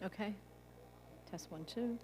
Okay. Test 1, 2.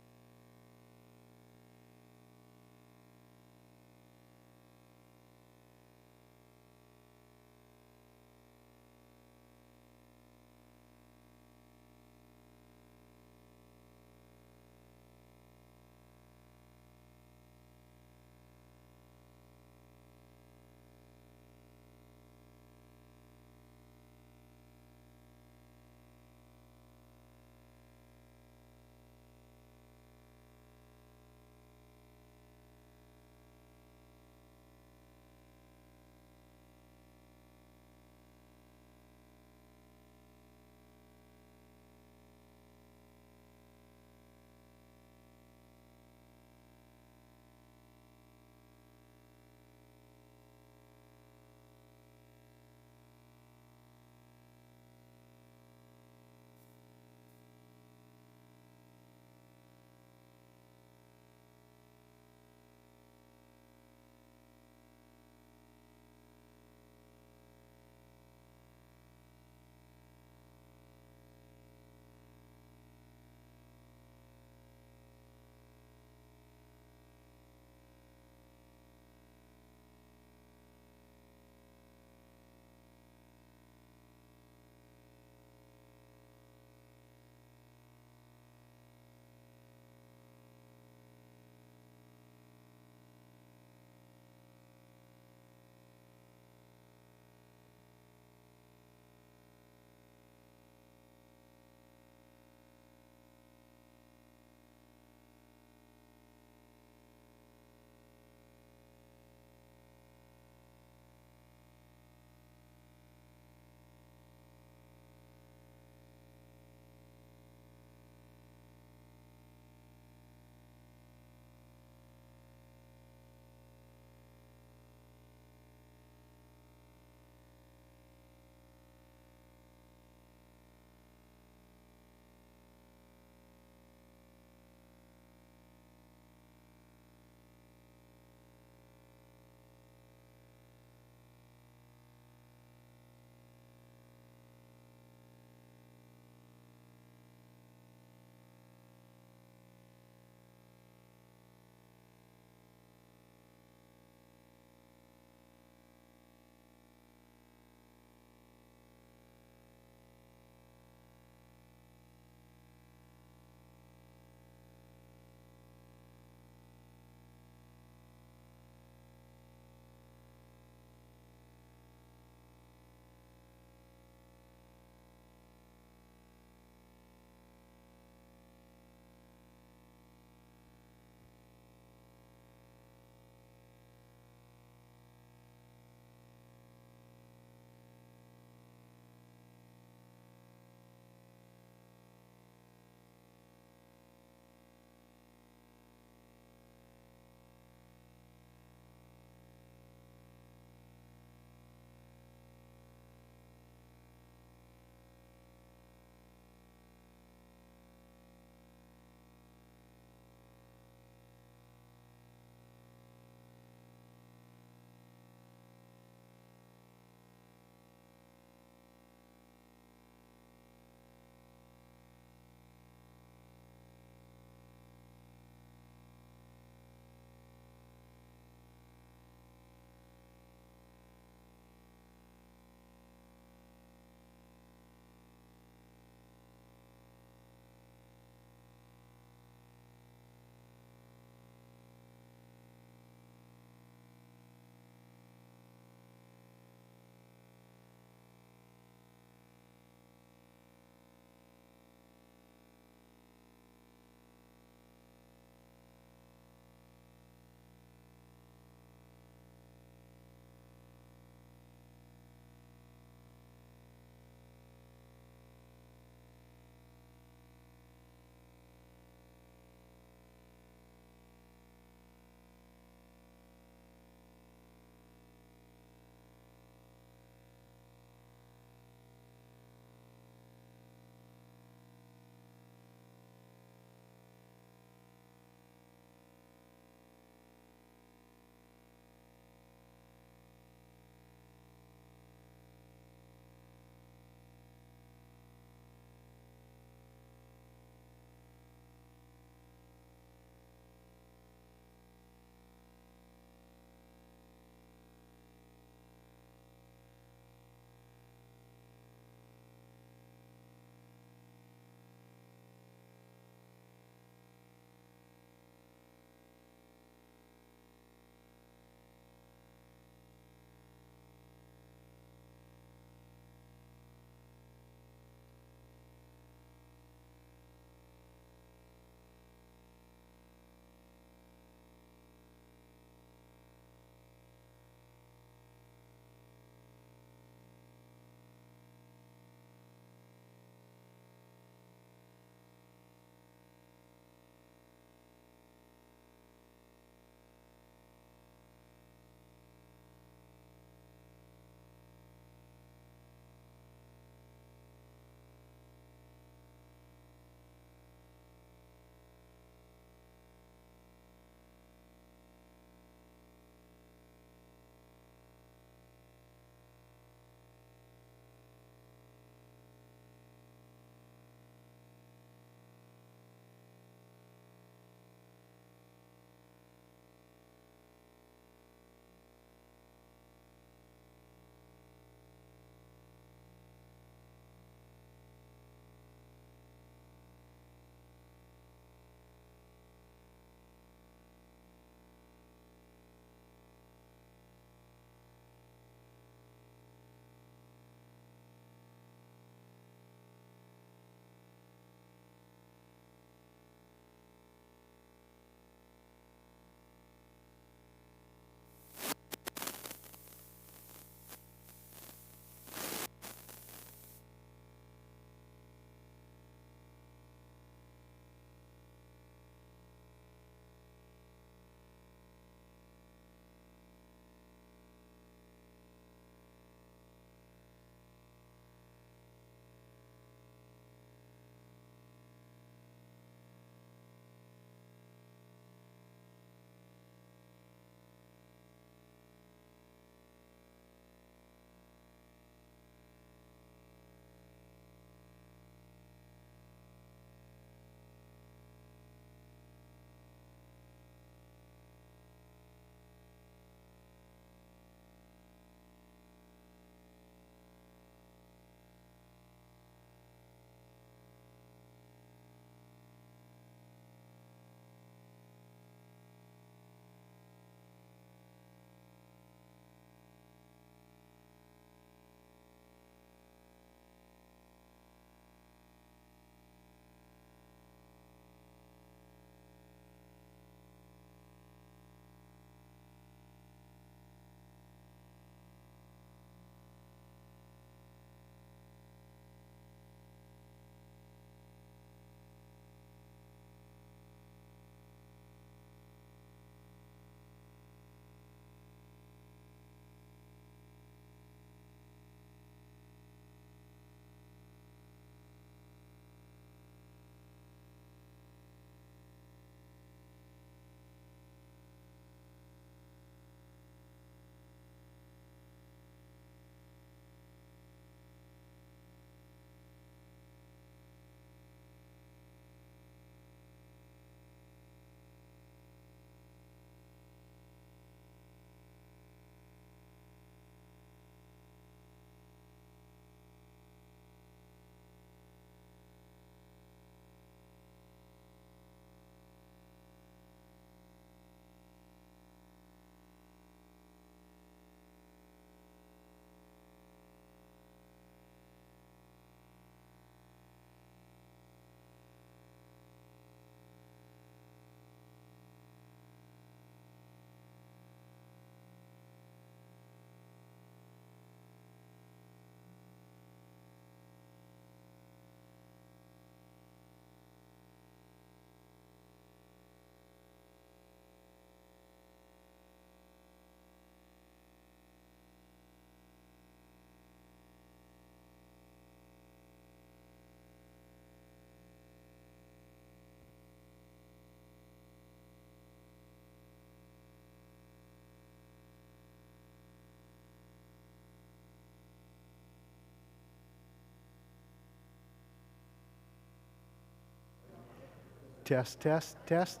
Test, test, test.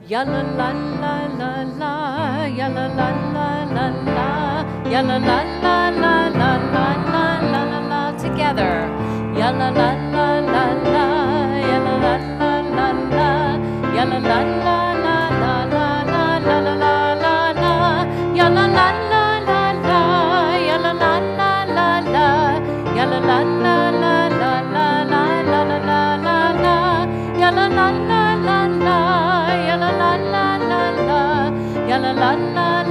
Ya la la la la la, ya la la la la la, ya la la la la la la la la la la together. Ya la la la la la, ya la la la la la, ya la la la la la la la la la la la, ya la la la la la, ya la la la la la, ya la la la la la la la la la la, ya la la la la la, ya la la la la la, ya la la la la la la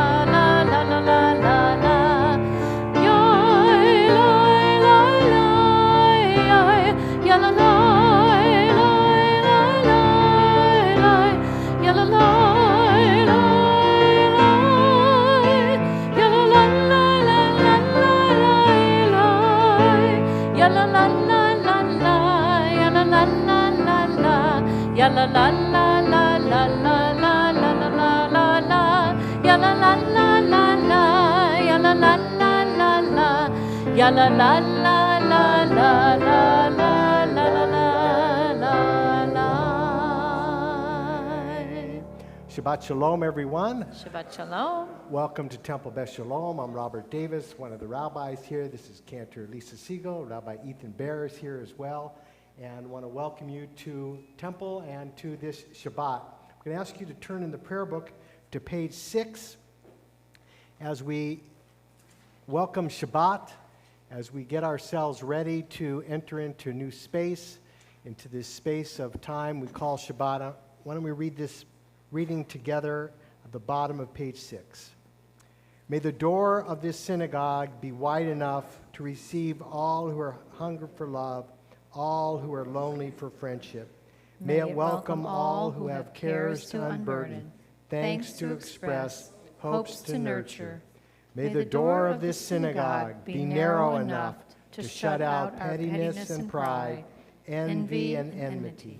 la la la la la, ya la la la, ya la la la la, ya la la la, ya la la la la la la, ya la la la la la, ya la la la la la, ya la la la la la la la la la la la, ya la la la la la, ya la la la la la, ya la la la la la la la la la la. Shabbat Shalom, everyone. Shabbat Shalom. Welcome to Temple Beth Shalom. I'm Robert Davis, one of the rabbis here. This is Cantor Lisa Siegel. Rabbi Ethan Bear is here as well. And I want to welcome you to Temple and to this Shabbat. I'm going to ask you to turn in the prayer book to page 6 as we welcome Shabbat as we get ourselves ready to enter into a new space, into this space of time we call Shabbat. Why don't we read this reading together at the bottom of page 6. May the door of this synagogue be wide enough to receive all who are hungry for love, all who are lonely for friendship. May it welcome all who have cares to unburden, thanks to express, hopes to nurture. May the door of this synagogue be narrow enough to shut out pettiness and pride, envy and enmity.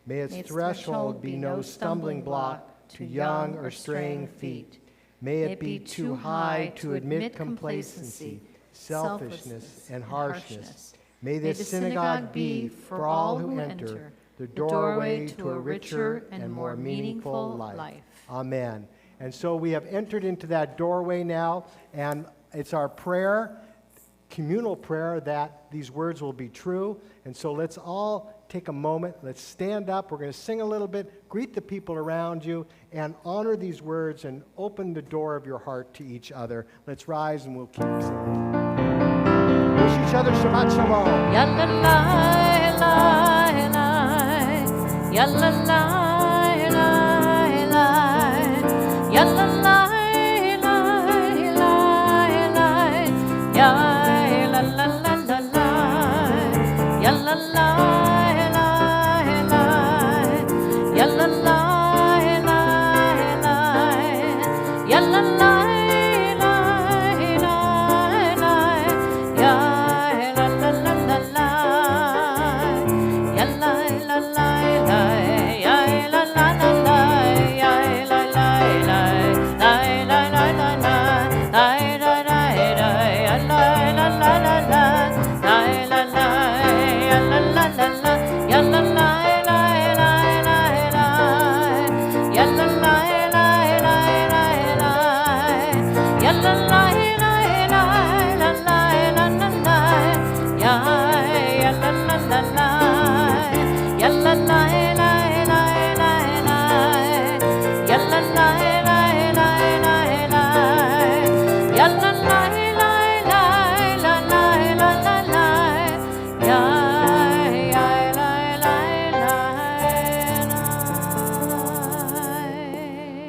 May its threshold be no stumbling block to young or straying feet. May it be too high to admit complacency, selfishness, and harshness. May this synagogue be, for all who enter, the doorway to a richer and more meaningful life. Amen. And so we have entered into that doorway now, and it's our prayer, communal prayer, that these words will be true. And so let's all take a moment. Let's stand up. We're going to sing a little bit, greet the people around you, and honor these words and open the door of your heart to each other. Let's rise and we'll keep singing. Wish each other Shabbat Shalom. Yalla la la, yalla la. Yalla la la la la, ya la la la la la, yalla la la la, yalla la la la, yalla la la la, ya la la la la la, yalla la la la, ya la la la la.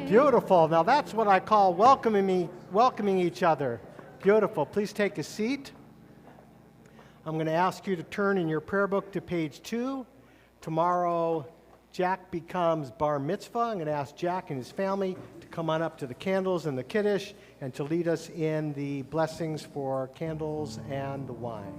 Beautiful. Now that's what I call welcoming each other. Beautiful. Please take a seat. I'm going to ask you to turn in your prayer book to page 2. Tomorrow, Jack becomes bar mitzvah. I'm going to ask Jack and his family to come on up to the candles and the kiddush and to lead us in the blessings for candles and the wine.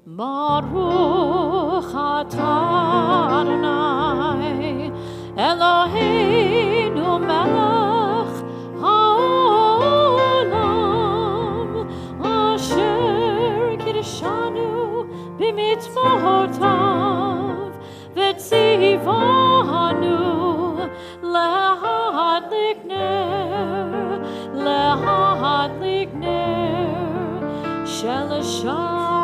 Baruch atah Adonai Eloheinu melech haolam asher kiddushanu b'mitzvotav v'tzivanu lehadlik ner shel Shabbat.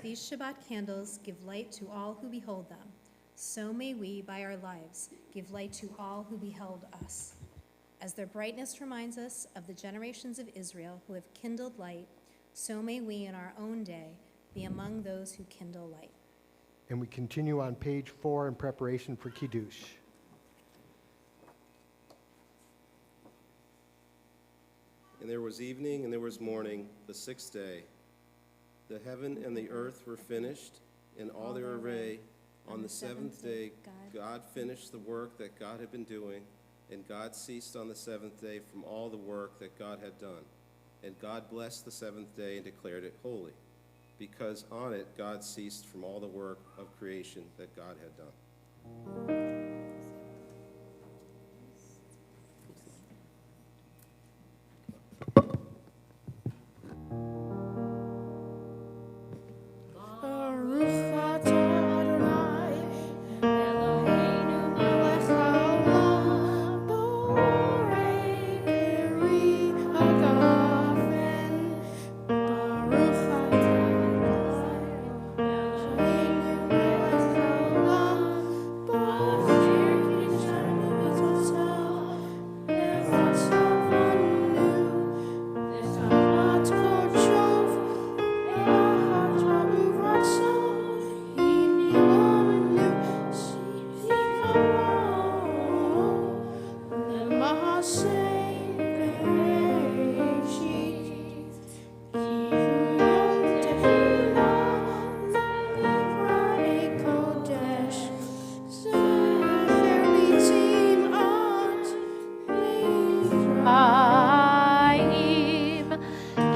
These Shabbat candles give light to all who behold them. So may we, by our lives, give light to all who beheld us. As their brightness reminds us of the generations of Israel who have kindled light, so may we in our own day be among those who kindle light. And we continue on page 4 in preparation for Kiddush. And there was evening and there was morning, the 6th day. The heaven and the earth were finished in all their array. On the 7th day, God finished the work that God had been doing, and God ceased on the 7th day from all the work that God had done. And God blessed the 7th day and declared it holy, because on it God ceased from all the work of creation that God had done.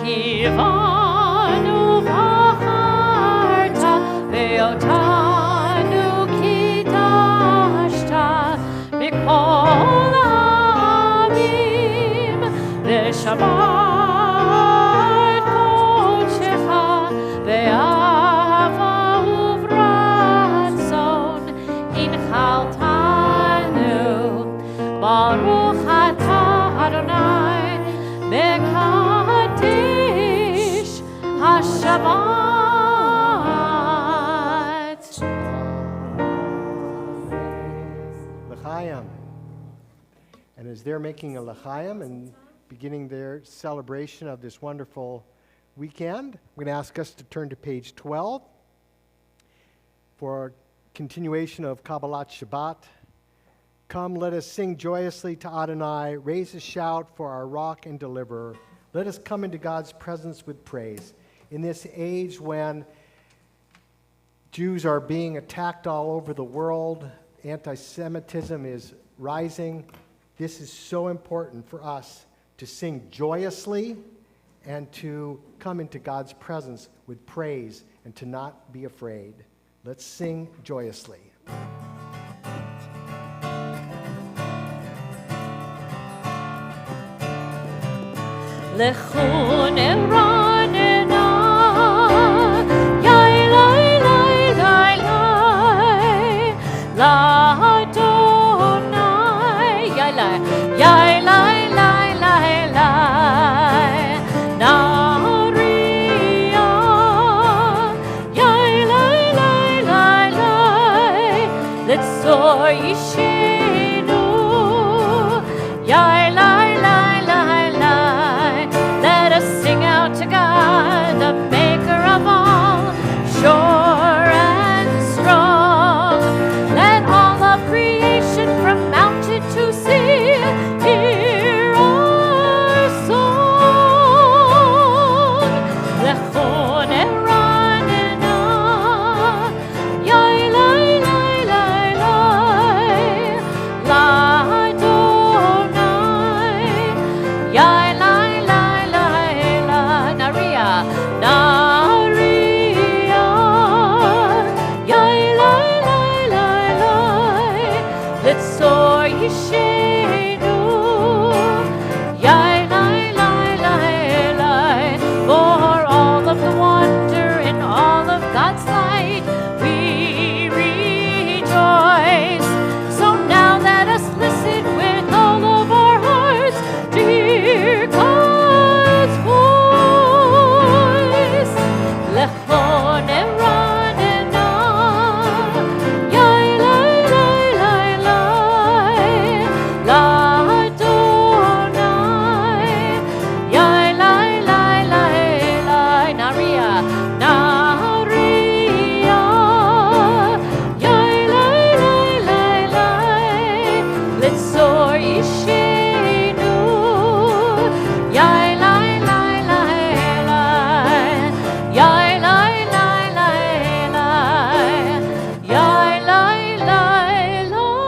Kivanu v'acharta ve'otanu kidashta mikol ha'amim v'shabbat kodshecha ve'ahava uvratzon inchaltanu baruch atah Adonai mekadesh Shabbat. L'chaim. And as they're making a l'chaim and beginning their celebration of this wonderful weekend, I'm going to ask us to turn to page 12 for continuation of Kabbalat Shabbat. Come, let us sing joyously to Adonai, raise a shout for our rock and deliverer. Let us come into God's presence with praise. In this age when Jews are being attacked all over the world, anti-Semitism is rising, this is so important for us to sing joyously and to come into God's presence with praise and to not be afraid. Let's sing joyously. Lechun eranena, yai lai lai lai lai, la Adonai, yai lai lai lai lai, Naria, yai lai lai lai, Letzor Yishenu, yai lai lai lai. Let us sing out to God, the maker of all, sure and strong. Let all of creation from mountain to sea hear our song. Lechon eranena, yai lai lai lai lai, la Adonai, yai lai. Naria, yai lai lai lai lai, Letzor Yishenu, yai lai lai lai lai. For all of the wonder and all of God's light, we rejoice. So now let us listen with all of our hearts to hear God's voice. Lechon eranena, yai lai lai lai lai, la Adonai, yai lai lai lai lai, Naria, yai lai lai lai lai, Letzor Yishenu, yai lai lai lai lai, yai lai lai lai lai, yai lai lai lai.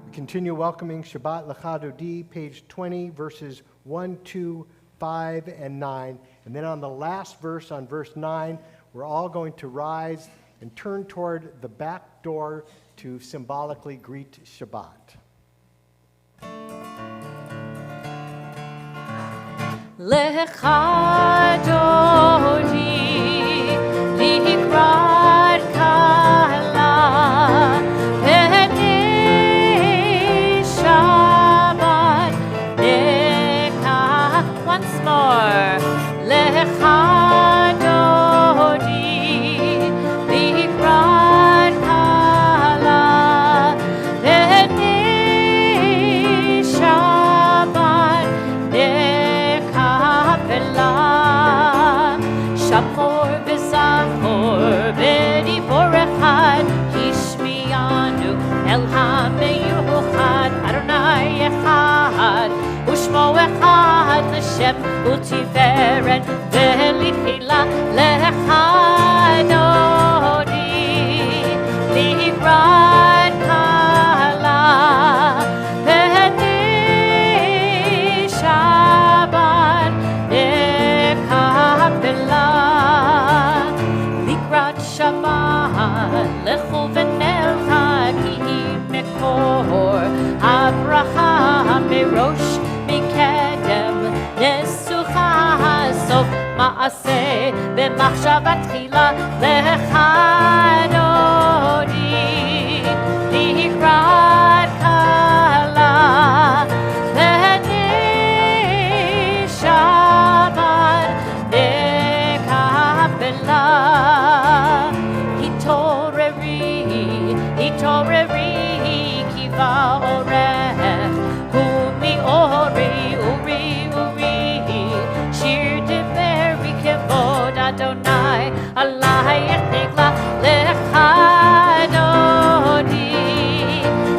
We continue welcoming Shabbat L'Chadodi, page 20, verses 1, 2, 5, and 9. And then on the last verse, on verse 9, we're all going to rise and turn toward the back door to symbolically greet Shabbat. Lecha Dodi, Likrat Kala, Penei Shabbat, Neka. Once more. Lecha Dodi, Likrat Kala, Penei Shabbat, Neka. Shabbat ולתפארת ולתחילה לך אדוני, לקראת קהלה פני שבת נקבלה. לקראת שבת לכו ונלכה, כי היא מקור הברכה, מראש מקדם נסוכה, סוף מעשה במחשבה תחילה לך אדוני, לקראת קהלה פני שבת נקבלה. התעוררי כי באורך ומאורי אורי אורי, שיר דברי כבוד אדוני עלייך נגלה לך אדוני,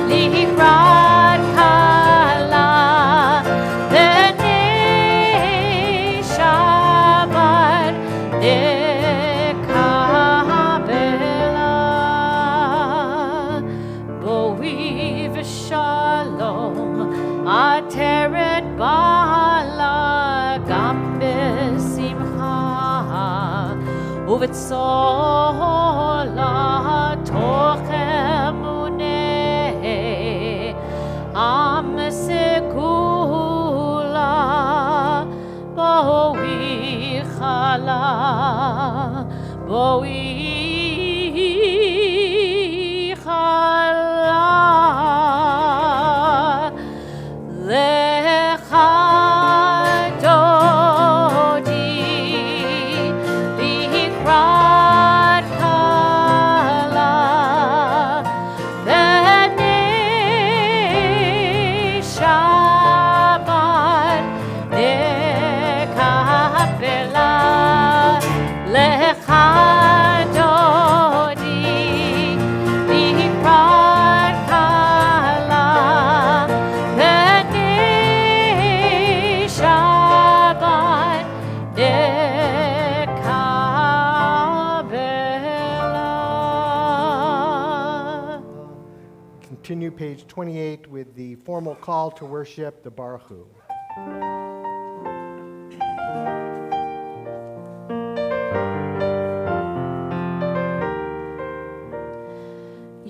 לקראת קהלה פני שבת נקבלה. בואי ושלום עטרת בעלה, גם בשמחה ובצולה תוך אמונה, עם סגולה. בואי חלה, בואי חלה, לך דודי, לקראת קהלה פני שבת נקבלה. לך דודי, לקראת קהלה פני שבת נקבלה. Continue page 28 with the formal call to worship, the Baruch Hu.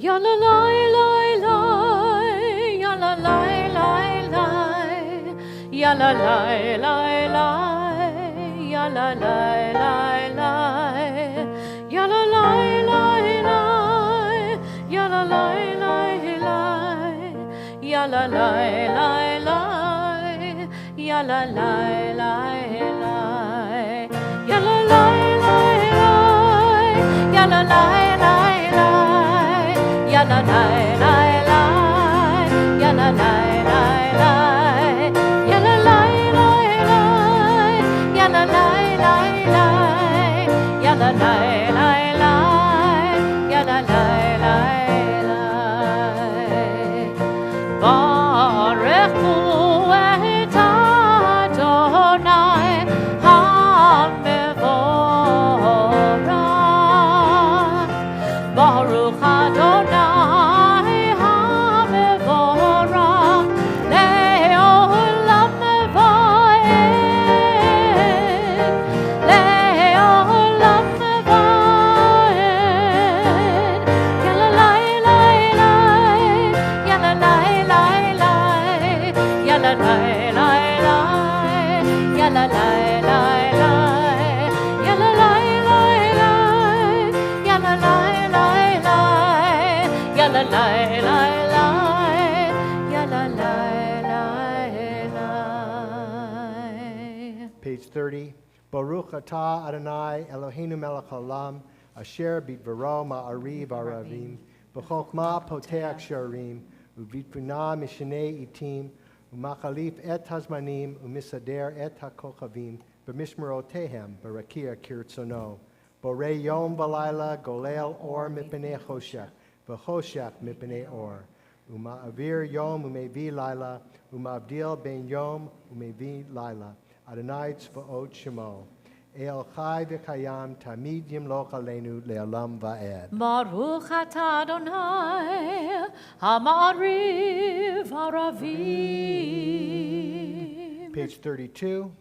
Ya la la la la, ya la la la la, ya la la la la, ya la la la la, ya la la la la, ya la la la la, ya la la la la, ya la la la la, ya la la la la, ya la la la la. Ya la la la la, ya la la la la, ya la la la la, ya la la la la, ya la la la la, ya la la la la. Baruchu et Adonai HaMevorach, Baruch Adonai HaMevorach le'olam va'ed, le'olam va'ed. Ya la la la la, ya la la la la, ya la la la la, ya la la la la, ya la la la la, ya la la la la, ya la la la la, ya la la la la. Page 30. Baruch atah Adonai Eloheinu melech haolam, asher bidvaro ma'ariv aravim, b'chokmah poteach sharim, u'bitbuna mishnei itim, u'machalif et hazmanim, u'misader et hakochavim, b'mishmerotehem, b'rakia kirtzono. Borei yom v'layla, golel or mipnei choshech, v'choshech mipnei or. Uma'avir yom u'mevi layla, uma'avdil ben yom u'mevi layla. Adonai Tzvaot Shemo. El Chai v'Kayam Tamid Yimloch Aleinu Le'olam Va'ed. Baruch atah Adonai, Ha'ma'ariv Haravim. Page 32.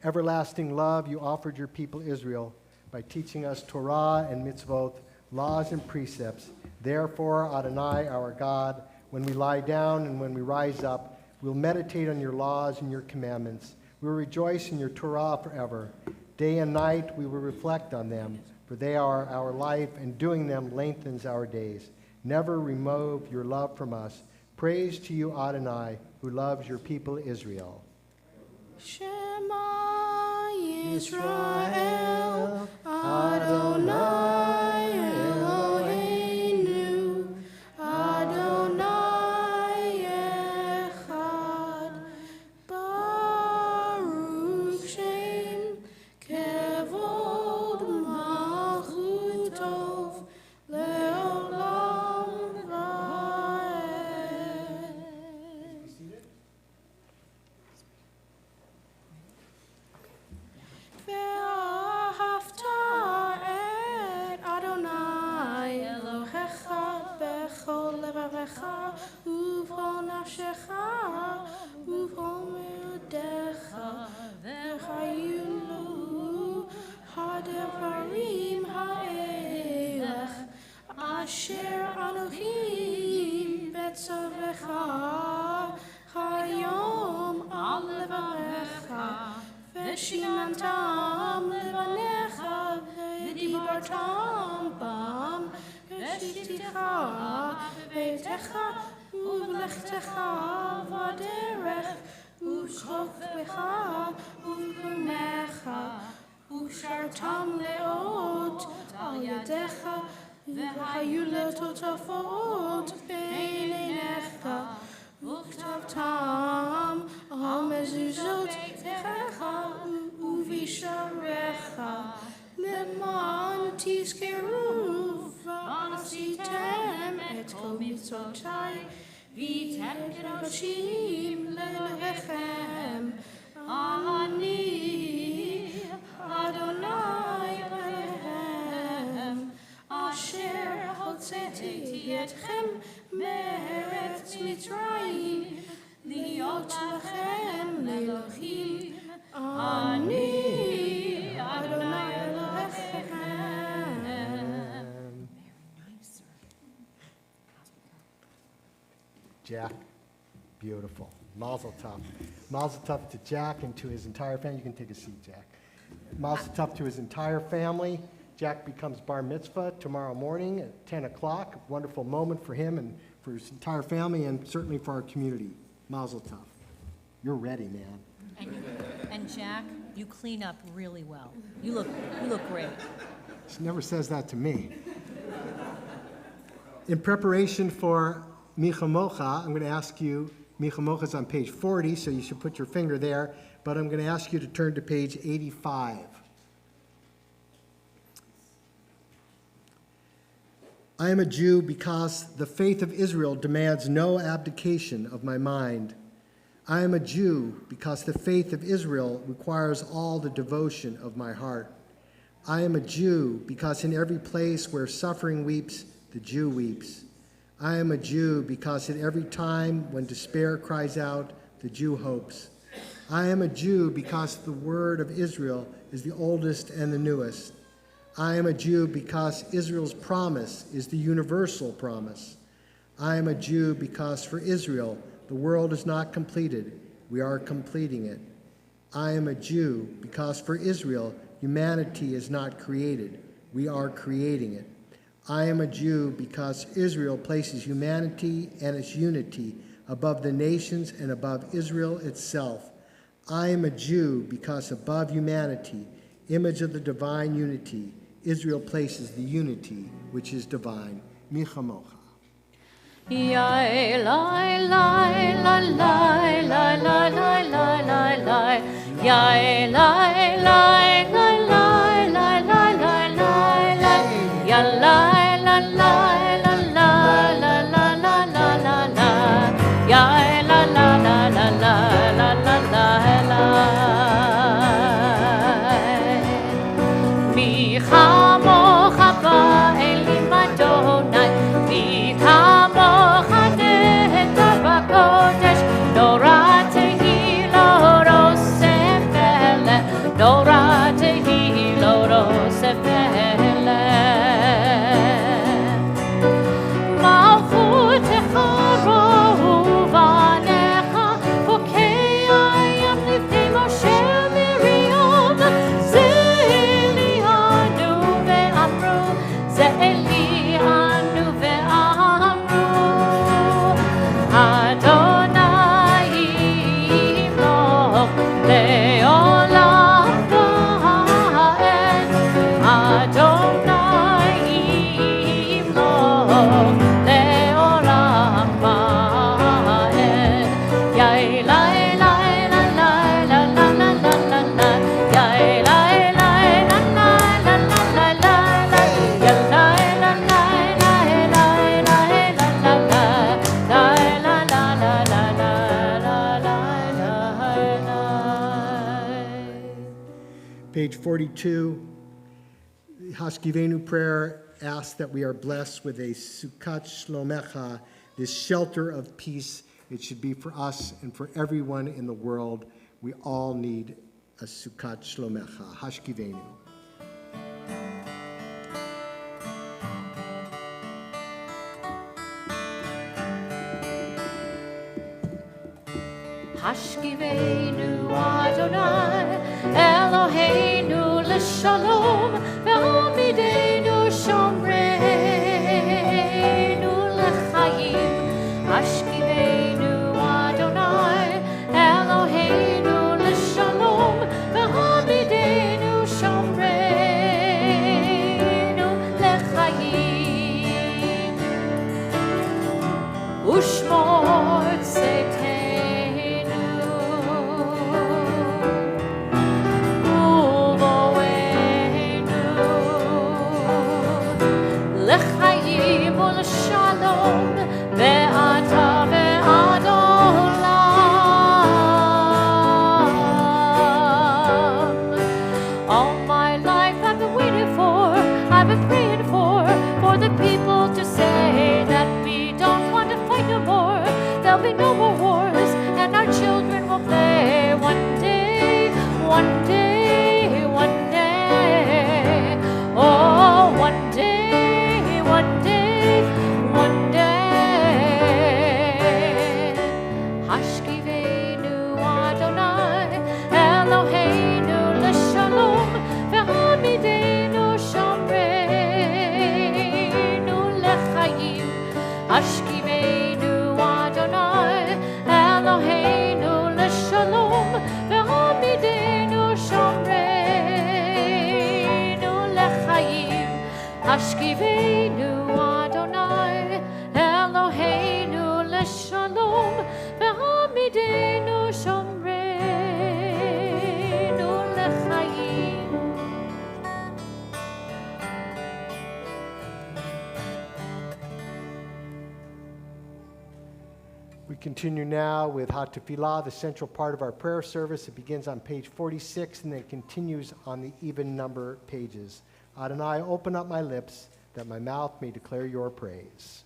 Everlasting love, you offered your people Israel by teaching us Torah and mitzvot, laws and precepts. Therefore, Adonai, our God, when we lie down and when we rise up, we'll meditate on your laws and your commandments. We will rejoice in your Torah forever. Day and night we will reflect on them, for they are our life, and doing them lengthens our days. Never remove your love from us. Praise to you, Adonai, who loves your people Israel. Shema Yisrael, Adonai Eloheinu, Adonai Echad, Baruch Shem, Kevod Malchutov, Leolam Va'ed. ואהבת את אדוני אלוהיך בכל לבבך ובכל נפשך ובכל מאודיך וחיו לו הדברים האלה אשר אנוכי בצווך היום על לבבך ושימנתם לבניך ודיברתם בם כשתיך בביתך ובלכתך בדרך ובשוכבך ובקומך ושרתם לאות על ידיך והיו לטוטפות בין עיניך וכתבתם על מזוזות ביתך ובשעריך למען תזכרו ועשיתם את כל מצוותיי והייתם קדושים לאלוהיכם. אני אדוני אלוהיכם אשר הוצאתי אתכם מארץ מצרים להיות לכם לאלוהים. אני אדוני אלוהיכם. Jack, beautiful. Mazel tov. Mazel tov to Jack and to his entire family. You can take a seat, Jack. Mazel tov to his entire family. Jack becomes bar mitzvah tomorrow morning at 10 o'clock. Wonderful moment for him and for his entire family and certainly for our community. Mazel tov. You're ready, man. And Jack, you clean up really well. You look great. She never says that to me. In preparation for Micha Mocha, I'm going to ask you, Micha Mocha is on page 40, so you should put your finger there, but I'm going to ask you to turn to page 85. I am a Jew because the faith of Israel demands no abdication of my mind. I am a Jew because the faith of Israel requires all the devotion of my heart. I am a Jew because in every place where suffering weeps, the Jew weeps. I am a Jew because at every time when despair cries out, the Jew hopes. I am a Jew because the word of Israel is the oldest and the newest. I am a Jew because Israel's promise is the universal promise. I am a Jew because for Israel, the world is not completed. We are completing it. I am a Jew because for Israel, humanity is not created. We are creating it. I am a Jew because Israel places humanity and its unity above the nations and above Israel itself. I am a Jew because above humanity, image of the divine unity, Israel places the unity which is divine. Micha Mocha. Yai lai lai la lai lai lai lai lai lai lai. Yai lai lai la lai lai lai lai lai lai. Ya lai la lai la lai la la la la la la. Yai la la la la la la la la la. page 42, the Hashkivenu prayer asks that we are blessed with a Sukkot Shlomecha, this shelter of peace. It should be for us and for everyone in the world. We all need a Sukkot Shlomecha. Hashkivenu. Hashkivenu Adonai, Eloheinu l'shalom, ve'amidenu shomreinu l'chaim. Hashkivenu Adonai, Eloheinu l'shalom, ve'amidenu shomreinu l'chaim. Ushmor tzeiteinu לחיים ולשלום ואתה ועד עולם. All my life I've been waiting for, I've been praying for the people to say that we don't want to fight no more. There'll be no more wars and our children will play one day, one day, one day. Oh, one day, one day, one day. Hashkivenu Adonai, Eloheinu l'shalom, ve'amidenu shomreinu l'chaim. Hashkivenu Adonai, Eloheinu l'shalom, ve'amidenu shomreinu l'chaim. Hashkivenu Adonai, Eloheinu l'shalom, ve'amidenu shomreinu l'chaim. We continue now with HaTefilah, the central part of our prayer service. It begins on page 46 and then continues on the even number pages. Adonai, open up my lips that my mouth may declare your praise.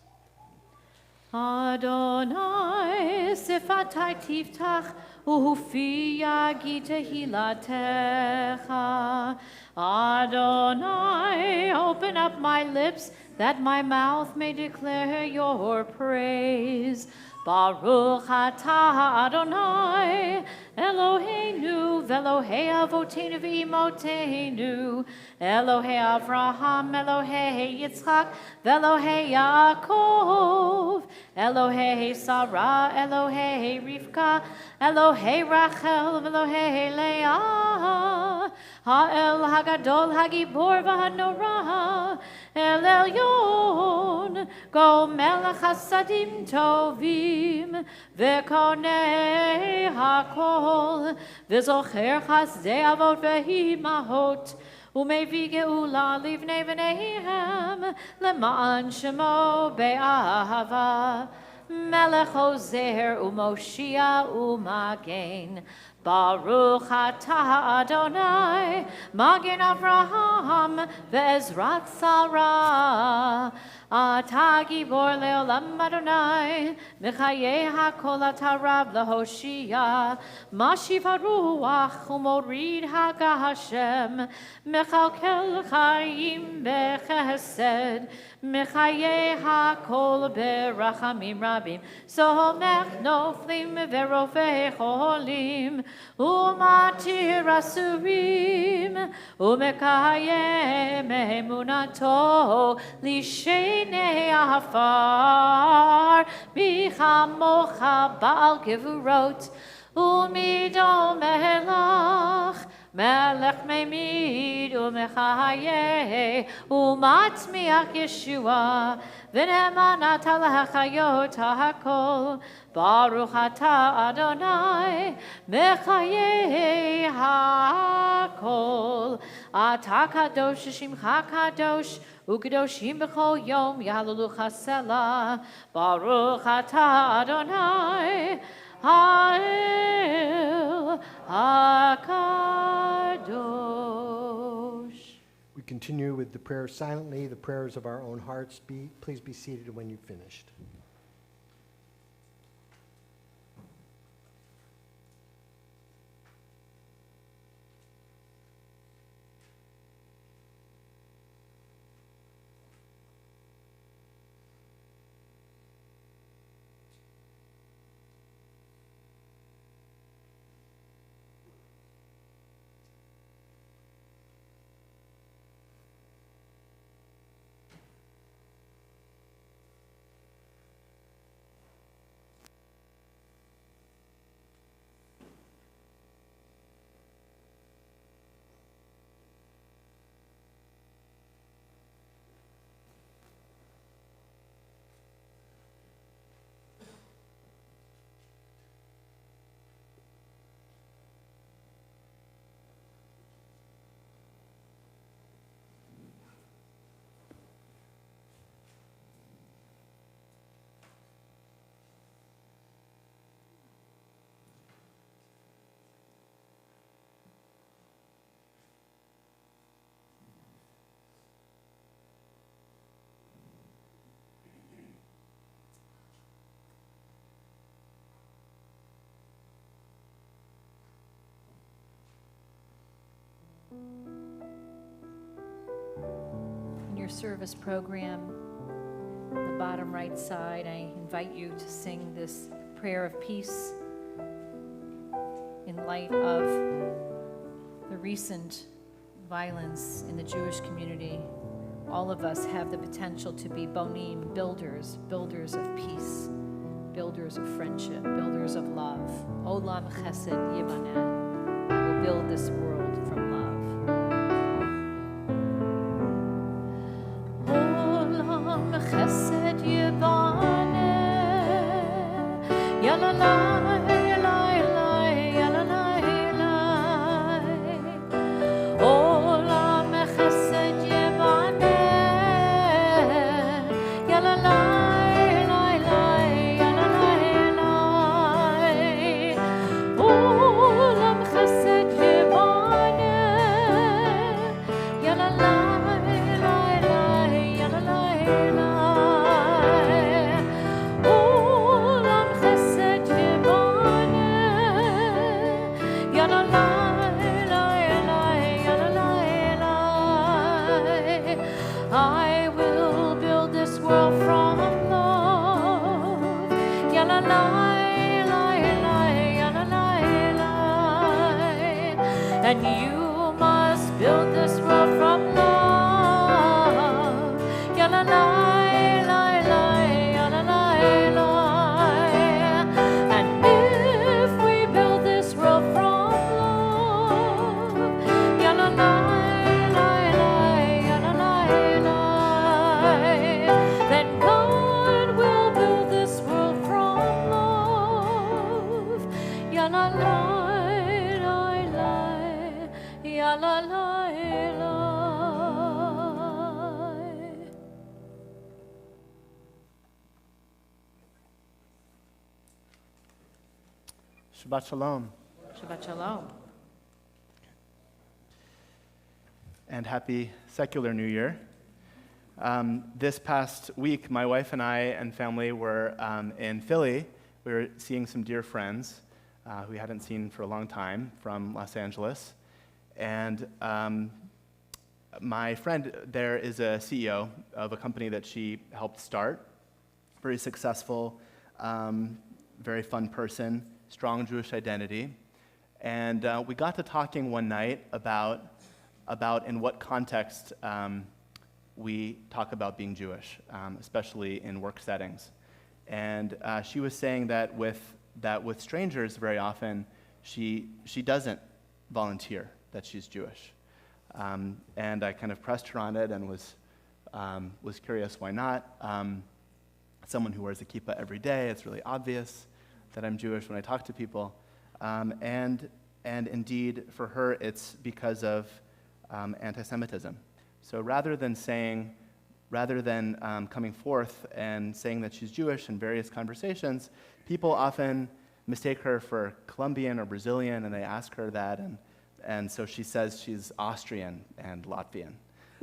Adonai, sifatai tiftach, ufi yagi tehilatecha. Adonai, open up my lips that my mouth may declare your praise. Baruch atah Adonai, Eloheinu, ve'Elohei avoteinu ve'imotenu, Elohei Avraham, Elohei Yitzchak, ve'Elohei Yaakov, Elohei Sarah, Elohei Rivka, Elohei Rachel, ve'Elohei Leah, Ha'el Hagadol, Hagibor, v'Hanorah, El Elyon, Go Melech Hasadim Tovim, Ve'konei Hakol, V'zocher Chasdei Avot Ve'imahot, Umevi Geula Livnei V'neihem, Le'ma'an Shemo Be'ahava, Melech Ozer Umoshia Umagen, Baruch atah Adonai, Magen Avraham, ve'Ezrat Sarah. Atah Gibor le'olam Adonai, Mechayei hakol atah Rab lehoshia, Mashiv haruach umorid haga Hashem, Mechalkel chayim bechesed, Mechayei hakol berachamim rabim, Somech noflim ve'rofei cholim, Umatir asurim, Umekayem emunato, Lishenei afar, Bichamocha ba'al gevurot, Umidom melach, Melech memid umechaye umatzmiach Yeshua v'nemanat hachayot hakol Baruch atah Adonai mechaye hakol Atah kadosh shimcha kadosh ukedoshim b'chol yom yahalelu chasela Baruch atah Adonai Ha'el HaKadosh. We continue with the prayer silently, the prayers of our own hearts. Please be seated when you've finished. In your service program, the bottom right side, I invite you to sing this prayer of peace in light of the recent violence in the Jewish community. All of us have the potential to be bonim, builders of peace, builders of friendship, builders of love. Olam chesed yibaneh. I will build this world from love. Olam chesed yibaneh. Yalla la la la, yalla la la. Olam chesed yibaneh. Yalla la la la, yalla la la. Olam chesed yibaneh. Yalla la la la, yalla la la. Olam chesed yibaneh. Yalla la la la, yalla la la. I will build this world from love. Yalla la la la, yalla la la. And you must build this world from love. Yalla la la la, yalla la la. And if we build this world from love, yalla la la la, yalla la la. Then God will build this world from love. Yalla la la la, yalla la la. Shabbat Shalom, Shabbat Shalom. and happy secular New Year. This past week, my wife and I and family were in Philly. We were seeing some dear friends who we hadn't seen for a long time from Los Angeles. And my friend there is a CEO of a company that she helped start. Very successful, very fun person, strong Jewish identity. And we got to talking one night about in what context we talk about being Jewish, especially in work settings. And she was saying that with strangers, very often, she doesn't volunteer that she's Jewish. And I kind of pressed her on it and was curious why not. Someone who wears a kippah every day, it's really obvious that I'm Jewish when I talk to people. And indeed, for her, it's because of anti-Semitism. So rather than coming forth and saying that she's Jewish in various conversations, people often mistake her for Colombian or Brazilian, and they ask her that, and so she says she's Austrian and Latvian.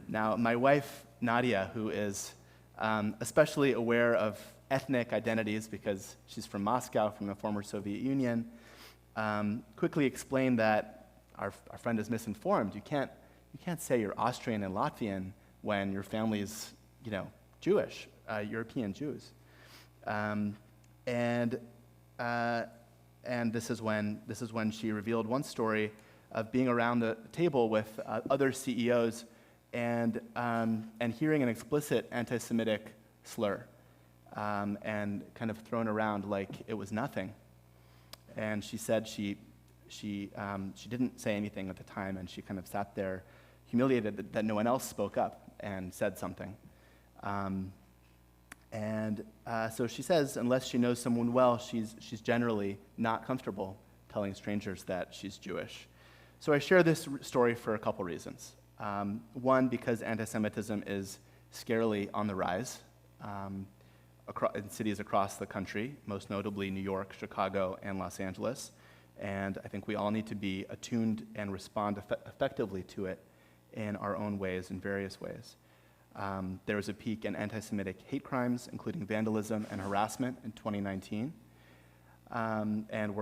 Now, my wife, Nadia, who is especially aware of ethnic identities because she's from Moscow, from the former Soviet Union, quickly explained that our friend is misinformed. You can't say you're Austrian and Latvian when your family is, Jewish, European Jews. And this is when she revealed one story of being around the table with other CEOs and hearing an explicit anti-Semitic slur and kind of thrown around like it was nothing. And she said she didn't say anything at the time, and she kind of sat there humiliated that no one else spoke up and said something. So she says, unless she knows someone well, she's generally not comfortable telling strangers that she's Jewish. So I share this story for a couple reasons. One, because anti-Semitism is scarily on the rise in cities across the country, most notably New York, Chicago, and Los Angeles. And I think we all need to be attuned and respond effectively to it in our own ways, in various ways. There was a peak in anti-Semitic hate crimes, including vandalism and harassment in 2019. And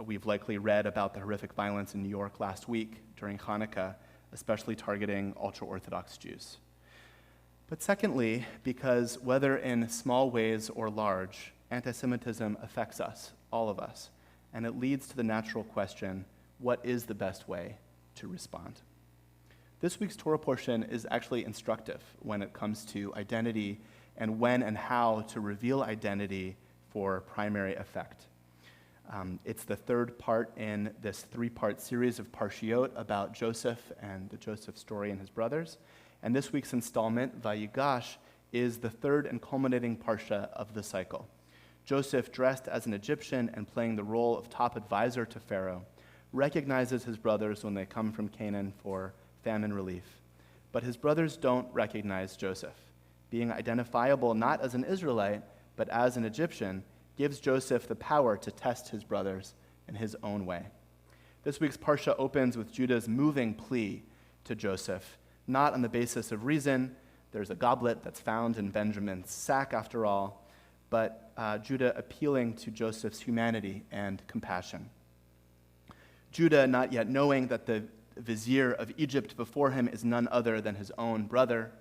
we've likely read about the horrific violence in New York last week during Hanukkah, especially targeting ultra-Orthodox Jews. But secondly, because whether in small ways or large, anti-Semitism affects us, all of us, and it leads to the natural question, what is the best way to respond? This week's Torah portion is actually instructive when it comes to identity and when and how to reveal identity for primary effect. It's the third part in this three-part series of parshiot about Joseph and the Joseph story and his brothers. And this week's installment, Vayigash, is the third and culminating parsha of the cycle. Joseph, dressed as an Egyptian and playing the role of top advisor to Pharaoh, recognizes his brothers when they come from Canaan for famine relief. But his brothers don't recognize Joseph. Being identifiable not as an Israelite, but as an Egyptian, gives Joseph the power to test his brothers in his own way. This week's parsha opens with Judah's moving plea to Joseph, not on the basis of reason. There's a goblet that's found in Benjamin's sack, after all, but Judah appealing to Joseph's humanity and compassion. Judah, not yet knowing that the vizier of Egypt before him is none other than his own brother,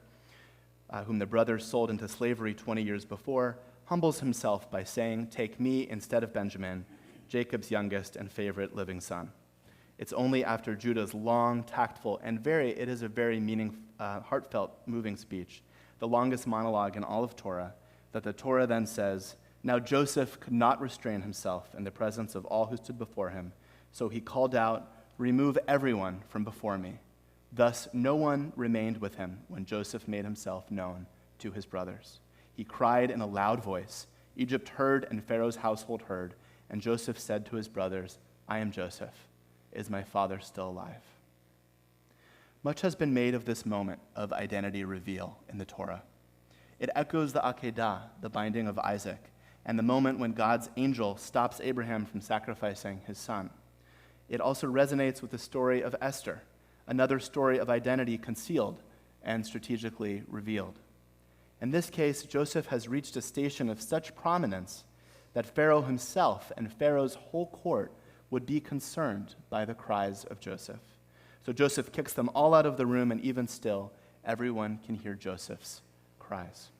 whom the brothers sold into slavery 20 years before, humbles himself by saying, "Take me instead of Benjamin, Jacob's youngest and favorite living son." It's only after Judah's long, tactful, and it is a very heartfelt, moving speech, the longest monologue in all of Torah, that the Torah then says, "Now Joseph could not restrain himself in the presence of all who stood before him, so he called out, 'Remove everyone from before me.' Thus no one remained with him when Joseph made himself known to his brothers. He cried in a loud voice. Egypt heard and Pharaoh's household heard, and Joseph said to his brothers, 'I am Joseph. Is my father still alive?'" Much has been made of this moment of identity reveal in the Torah. It echoes the Akedah, the binding of Isaac, and the moment when God's angel stops Abraham from sacrificing his son. It also resonates with the story of Esther, another story of identity concealed and strategically revealed. In this case, Joseph has reached a station of such prominence that Pharaoh himself and Pharaoh's whole court would be concerned by the cries of Joseph. So Joseph kicks them all out of the room, and even still, everyone can hear Joseph's cries.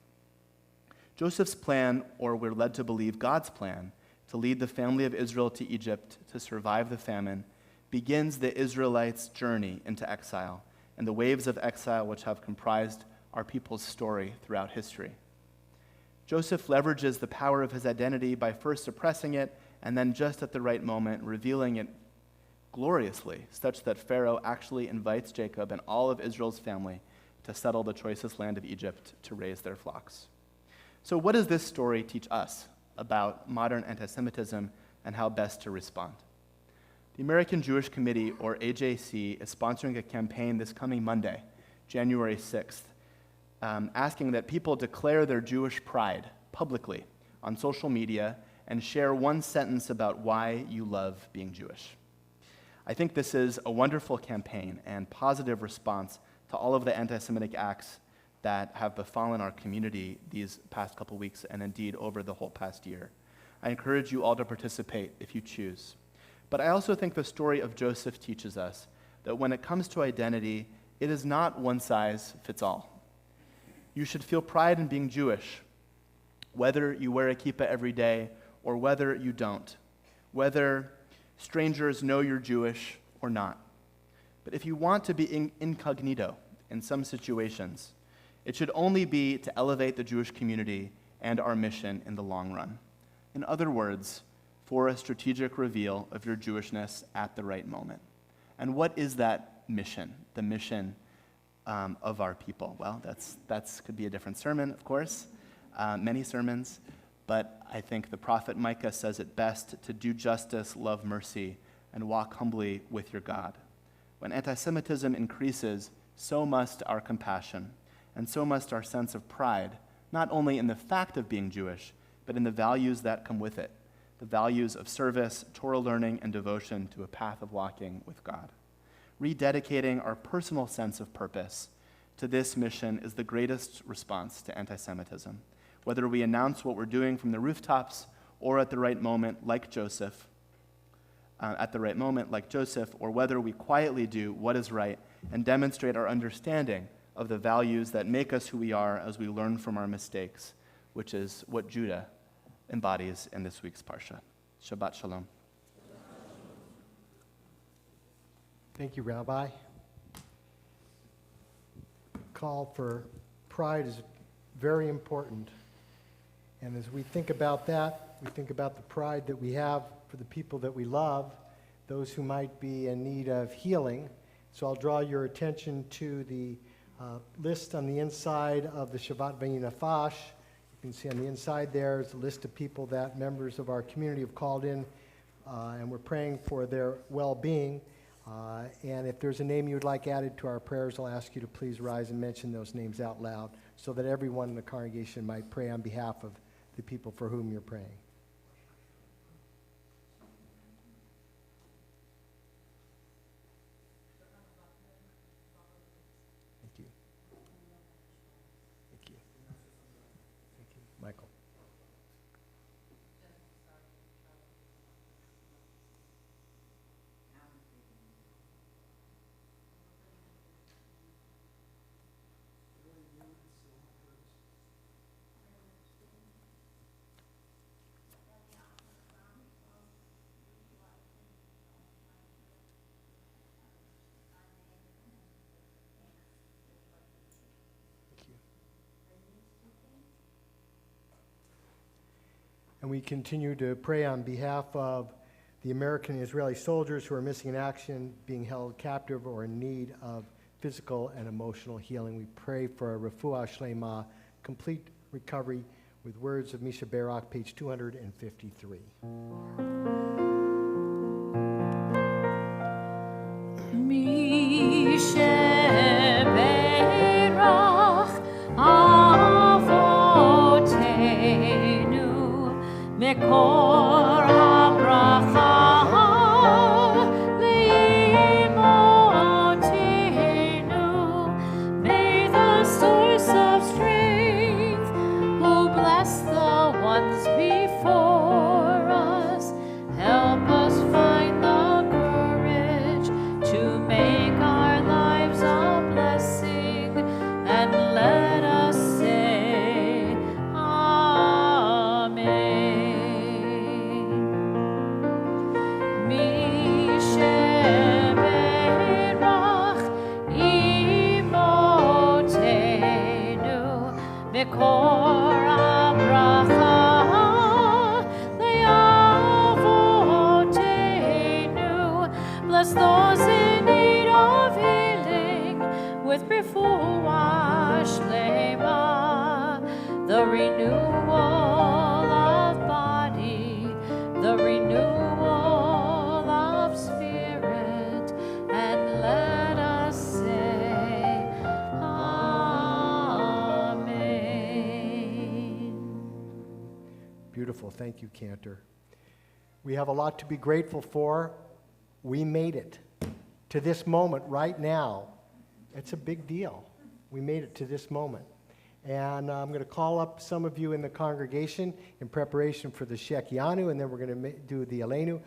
Joseph's plan, or we're led to believe God's plan, to lead the family of Israel to Egypt to survive the famine, begins the Israelites' journey into exile and the waves of exile which have comprised our people's story throughout history. Joseph leverages the power of his identity by first suppressing it and then just at the right moment revealing it gloriously, such that Pharaoh actually invites Jacob and all of Israel's family to settle the choicest land of Egypt to raise their flocks. So what does this story teach us about modern anti-Semitism and how best to respond? The American Jewish Committee, or AJC, is sponsoring a campaign this coming Monday, January 6th, asking that people declare their Jewish pride publicly on social media and share one sentence about why you love being Jewish. I think this is a wonderful campaign and positive response to all of the anti-Semitic acts that have befallen our community these past couple weeks and indeed over the whole past year. I encourage you all to participate if you choose. But I also think the story of Joseph teaches us that when it comes to identity, it is not one size fits all. You should feel pride in being Jewish, whether you wear a kippah every day or whether you don't, whether strangers know you're Jewish or not. But if you want to be incognito in some situations, it should only be to elevate the Jewish community and our mission in the long run. In other words, for a strategic reveal of your Jewishness at the right moment. And what is that mission, the mission of our people? Well, that's could be a different sermon, of course, many sermons, but I think the prophet Micah says it best: to do justice, love mercy, and walk humbly with your God. When anti-Semitism increases, so must our compassion, and so must our sense of pride, not only in the fact of being Jewish, but in the values that come with it, the values of service, Torah learning, and devotion to a path of walking with God. Rededicating our personal sense of purpose to this mission is the greatest response to anti-Semitism. Whether we announce what we're doing from the rooftops or at the right moment, like Joseph, or whether we quietly do what is right and demonstrate our understanding of the values that make us who we are as we learn from our mistakes, which is what Judah embodies in this week's Parsha. Shabbat Shalom. Thank you, Rabbi. Call for pride is very important. And as we think about that, we think about the pride that we have for the people that we love, those who might be in need of healing. So I'll draw your attention to the list on the inside of the Shabbat V'Nafash. You can see on the inside there is a list of people that members of our community have called in, and we're praying for their well-being. And if there's a name you would like added to our prayers, I'll ask you to please rise and mention those names out loud so that everyone in the congregation might pray on behalf of the people for whom you're praying. Thank you. Thank you. Thank you. Michael. And we continue to pray on behalf of the American and Israeli soldiers who are missing in action, being held captive, or in need of physical and emotional healing. We pray for a refuah shlema, complete recovery, with words of Misha Barak, page 253. Mekor habracha leimotenu. May the source of strength, who bless the ones before us, help us find the courage to make our lives a blessing, and let us say Amen. Beautiful. Thank you, Cantor. We have a lot to be grateful for. We made it to this moment right now. It's a big deal. We made it to this moment. And I'm going to call up some of you in the congregation in preparation for the Shekianu, and then we're going to do the Aleinu.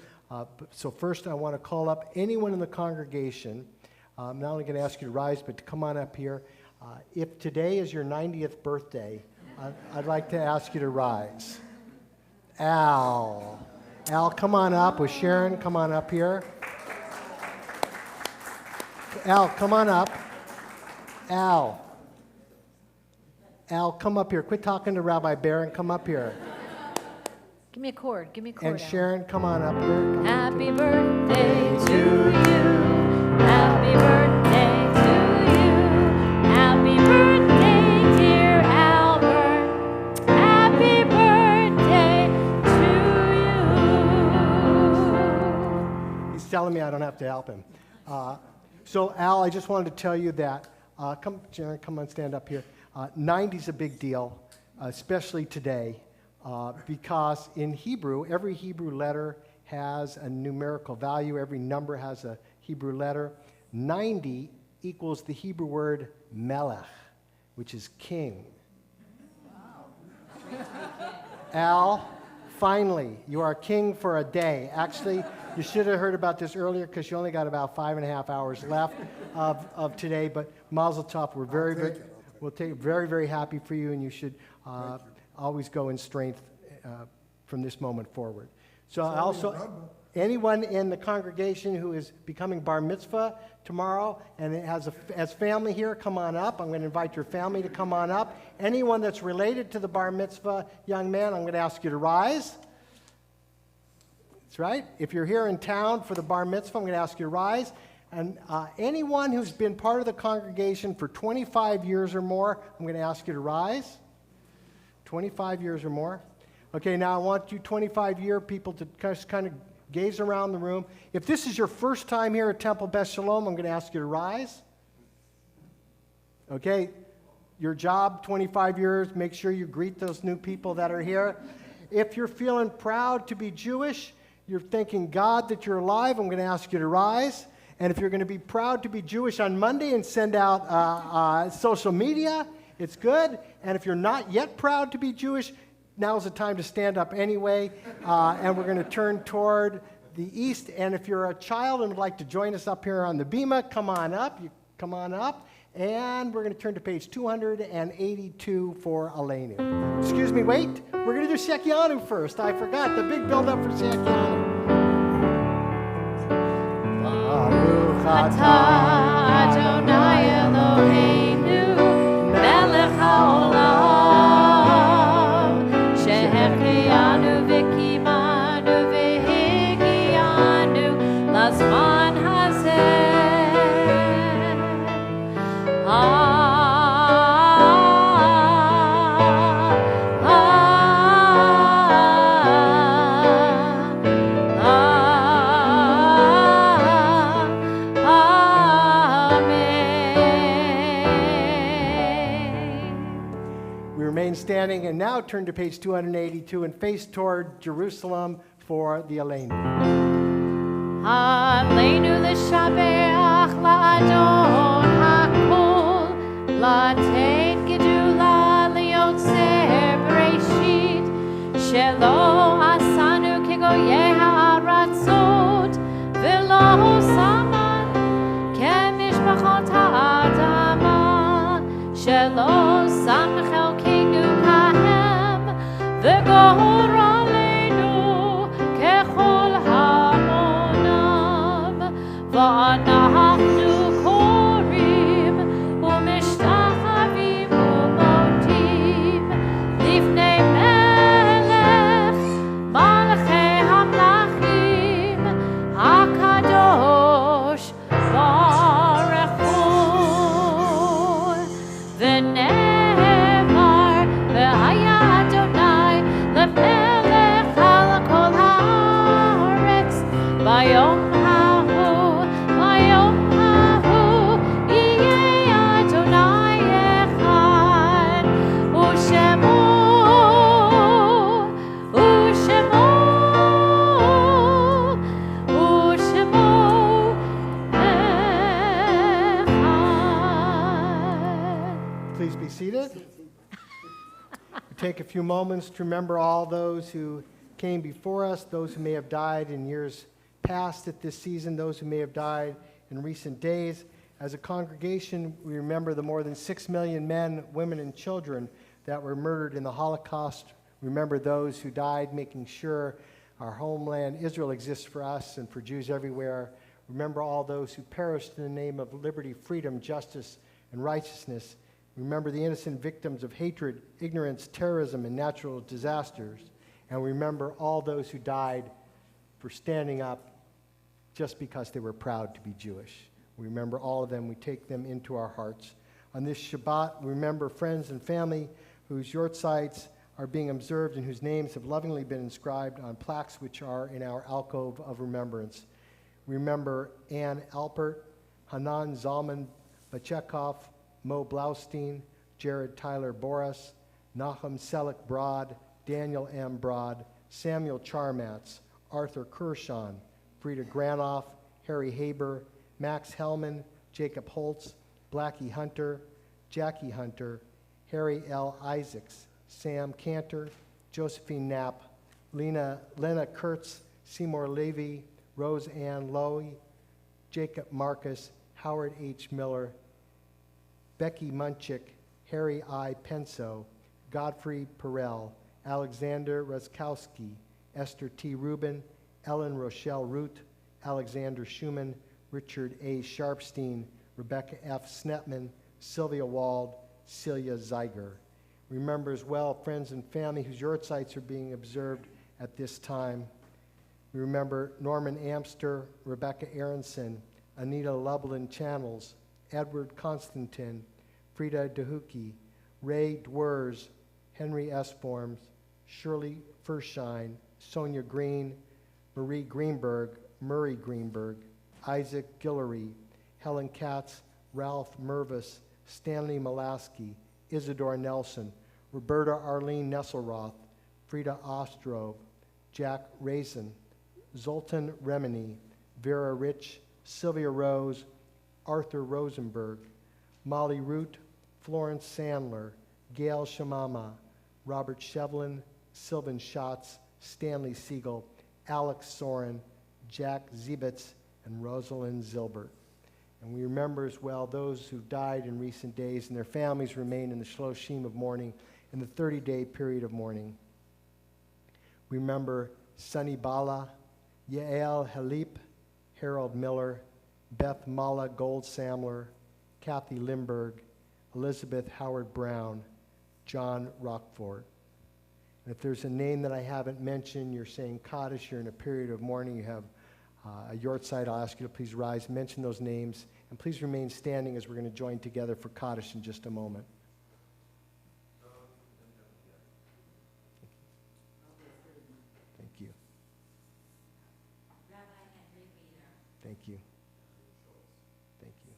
So first, I want to call up anyone in the congregation. I'm not only going to ask you to rise, but to come on up here. If today is your 90th birthday, I'd like to ask you to rise. Al, come on up with Sharon. Come on up here. Al, come on up. Al, come up here. Quit talking to Rabbi Barron. Come up here. Give me a chord. And Al. Sharon, come on up here. Come Happy birthday to you. Happy birthday to you. Happy birthday, dear Albert. Happy birthday to you. He's telling me I don't have to help him. So Al, I just wanted to tell you that, Sharon, come on, stand up here. 90's a big deal, especially today, because in Hebrew, every Hebrew letter has a numerical value. Every number has a Hebrew letter. 90 equals the Hebrew word melech, which is king. Wow. Al, finally, you are king for a day. Actually, you should have heard about this earlier because you only got about 5.5 hours left of today. But Mazel Tov, we're very, very happy for you, and you should always go in strength from this moment forward. So also, anyone in the congregation who is becoming bar mitzvah tomorrow and has family here, come on up. I'm going to invite your family to come on up. Anyone that's related to the bar mitzvah young man, I'm going to ask you to rise. That's right. If you're here in town for the bar mitzvah, I'm going to ask you to rise. And anyone who's been part of the congregation for 25 years or more, I'm going to ask you to rise. 25 years or more. Okay, now I want you 25-year people to just kind of gaze around the room. If this is your first time here at Temple Beth Shalom, I'm going to ask you to rise. Okay, your job, 25 years, make sure you greet those new people that are here. If you're feeling proud to be Jewish, you're thanking God that you're alive, I'm going to ask you to rise. And if you're going to be proud to be Jewish on Monday and send out social media, it's good. And if you're not yet proud to be Jewish, now's the time to stand up anyway. And we're going to turn toward the east. And if you're a child and would like to join us up here on the Bima, come on up. You come on up. And we're going to turn to page 282 for Aleinu. Excuse me, wait. We're going to do Shekianu first. I forgot the big build-up for Shekianu. Baruch atah Adonai Eloheinu melech haolam shehechianu v'kimanu v'higianu lazman hazeh. Standing, and now turn to page 282 and face toward Jerusalem for the Aleinu. Aleinu l'shabeach la'adon hakol latet gedula liyotzer bereshit shelo asanu kegoyeh ha'aratzot velo saman kemishpachot ha'adama shelo sam chelkenu kahem v'gor aleinu kechol hamonam v'anachnu korim u'mishtachavim u'motim lifnei melech malchei hamlachim hakadosh few moments to remember all those who came before us, those who may have died in years past at this season, those who may have died in recent days. As a congregation, we remember the more than 6 million men, women, and children that were murdered in the Holocaust. Remember those who died making sure our homeland, Israel, exists for us and for Jews everywhere. Remember all those who perished in the name of liberty, freedom, justice, and righteousness. Remember the innocent victims of hatred, ignorance, terrorism, and natural disasters. And remember all those who died for standing up just because they were proud to be Jewish. We remember all of them. We take them into our hearts. On this Shabbat, we remember friends and family whose yortzites are being observed and whose names have lovingly been inscribed on plaques which are in our alcove of remembrance. Remember Ann Alpert, Hanan Zalman Bachekov, Mo Blaustein, Jared Tyler Boris, Nahum Selleck Broad, Daniel M. Broad, Samuel Charmatz, Arthur Kershon, Frida Granoff, Harry Haber, Max Hellman, Jacob Holtz, Blackie Hunter, Jackie Hunter, Harry L. Isaacs, Sam Cantor, Josephine Knapp, Lena Kurtz, Seymour Levy, Rose Ann Lowy, Jacob Marcus, Howard H. Miller, Becky Munchik, Harry I. Penso, Godfrey Perel, Alexander Ruskowski, Esther T. Rubin, Ellen Rochelle Root, Alexander Schumann, Richard A. Sharpstein, Rebecca F. Snetman, Sylvia Wald, Celia Zeiger. Remember as well friends and family whose yortzites are being observed at this time. We remember Norman Amster, Rebecca Aronson, Anita Lublin Channels, Edward Constantin, Frida DeHuki, Ray Dwers, Henry S. Forms, Shirley Fershine, Sonia Green, Marie Greenberg, Murray Greenberg, Isaac Guillory, Helen Katz, Ralph Mervis, Stanley Molaski, Isidore Nelson, Roberta Arlene Nesselroth, Frida Ostrov, Jack Raisin, Zoltan Remini, Vera Rich, Sylvia Rose, Arthur Rosenberg, Molly Root, Florence Sandler, Gail Shamama, Robert Shevlin, Sylvan Schatz, Stanley Siegel, Alex Soren, Jack Ziebitz, and Rosalind Zilbert. And we remember as well those who died in recent days and their families remain in the shloshim of mourning in the 30-day period of mourning. We remember Sunny Bala, Yael Halip, Harold Miller, Beth Mala Goldsamler, Kathy Limberg, Elizabeth Howard Brown, John Rockford. And if there's a name that I haven't mentioned, you're saying Kaddish, you're in a period of mourning, you have a yortzeit, I'll ask you to please rise, mention those names, and please remain standing as we're going to join together for Kaddish in just a moment. Thank you. Thank you. Thank you.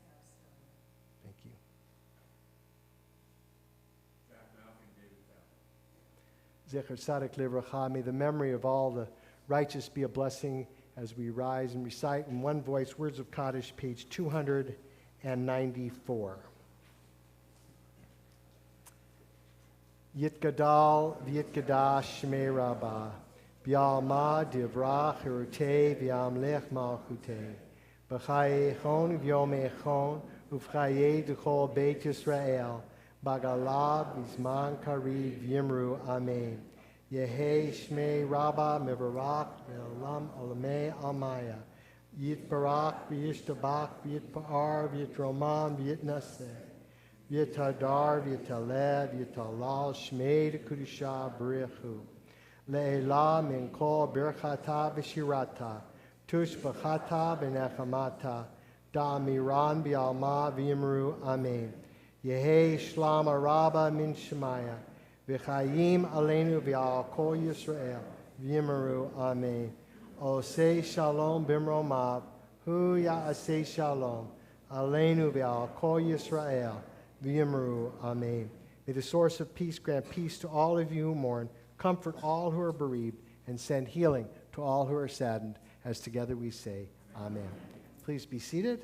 Thank you. Zecher Tzaddik Livracha, may the memory of all the righteous be a blessing as we rise and recite in one voice words of Kaddish, page 294. Yitgadal v'yitgadash shmei rabbah, b'yalma divrach hirutei v'yamlech malchutei, b'chaye echon v'yom echon, uv'chaye d'chol beit Yisrael, b'galav v'zman kariv v'yimru amen. Yehei shmei rabbah mevarach me'olam olamei amaya, yitbarach v'yishtabach v'yitpa'ar v'yitromam v'yitnaseh, v'yitadar v'yitaleh v'yitalal shmei d'kudusha b'richu. Le'elah min kol birchata v'shirata, tush b'chata v'nechamata, da'amiran b'alma v'yimru amen. Yehei shlama rabba min shemaya, v'chayim aleinu v'al kol Yisrael, v'yimaru amen. Osei shalom b'mromav, hu ya'asei shalom, aleinu v'al kol Yisrael, v'yimaru amen. May the source of peace grant peace to all of you who mourn, comfort all who are bereaved, and send healing to all who are saddened, as together we say, amen. Please be seated.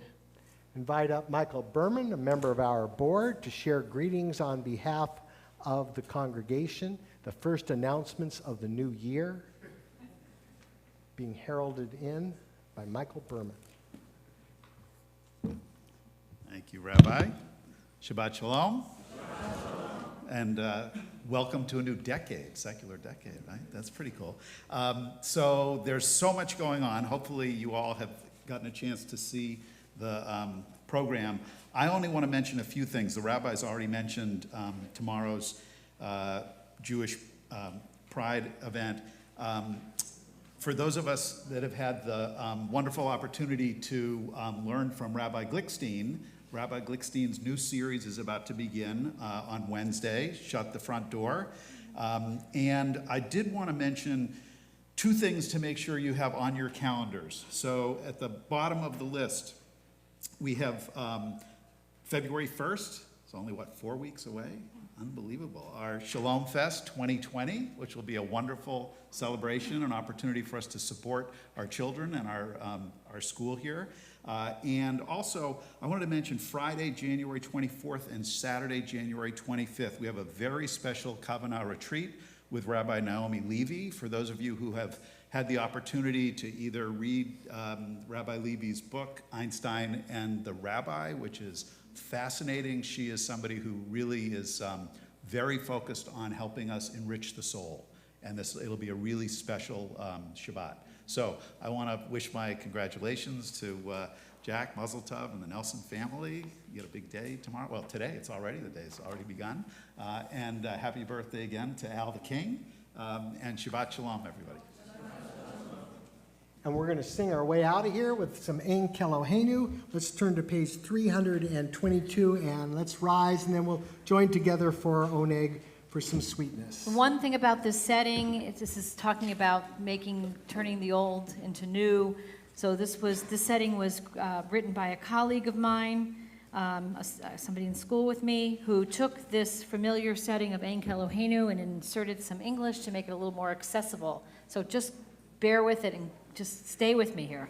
Invite up Michael Berman, a member of our board, to share greetings on behalf of the congregation. the first announcements of the new year, being heralded in by Michael Berman. Thank you, Rabbi. Shabbat Shalom. And welcome to a new decade, secular decade, right? That's pretty cool. So there's so much going on. Hopefully you all have gotten a chance to see the program. I only want to mention a few things. The rabbis already mentioned tomorrow's Jewish Pride event. For those of us that have had the wonderful opportunity to learn from Rabbi Glickstein's new series is about to begin on Wednesday, Shut the Front Door. And I did want to mention two things to make sure you have on your calendars. So at the bottom of the list, we have February 1st. It's only, 4 weeks away? Unbelievable. Our Shalom Fest 2020, which will be a wonderful celebration, an opportunity for us to support our children and our school here. And also, I wanted to mention Friday, January 24th and Saturday, January 25th. We have a very special Kavanah retreat with Rabbi Naomi Levy. For those of you who have had the opportunity to either read Rabbi Levy's book, Einstein and the Rabbi, which is fascinating. She is somebody who really is very focused on helping us enrich the soul. And it'll be a really special Shabbat. So I want to wish my congratulations to Jack, Mazel Tov, and the Nelson family. You get a big day tomorrow. Well, today, the day's already begun. And happy birthday again to Al the King. And Shabbat Shalom, everybody. And we're going to sing our way out of here with some Ein Keloheinu. Let's turn to page 322, and let's rise, and then we'll join together for Oneg for some sweetness. One thing about this setting, this is talking about turning the old into new. So this setting was written by a colleague of mine, somebody in school with me, who took this familiar setting of Ein Keloheinu and inserted some English to make it a little more accessible. So just bear with it and just stay with me here.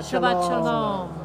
Shabbat Shabbat shalom. shalom.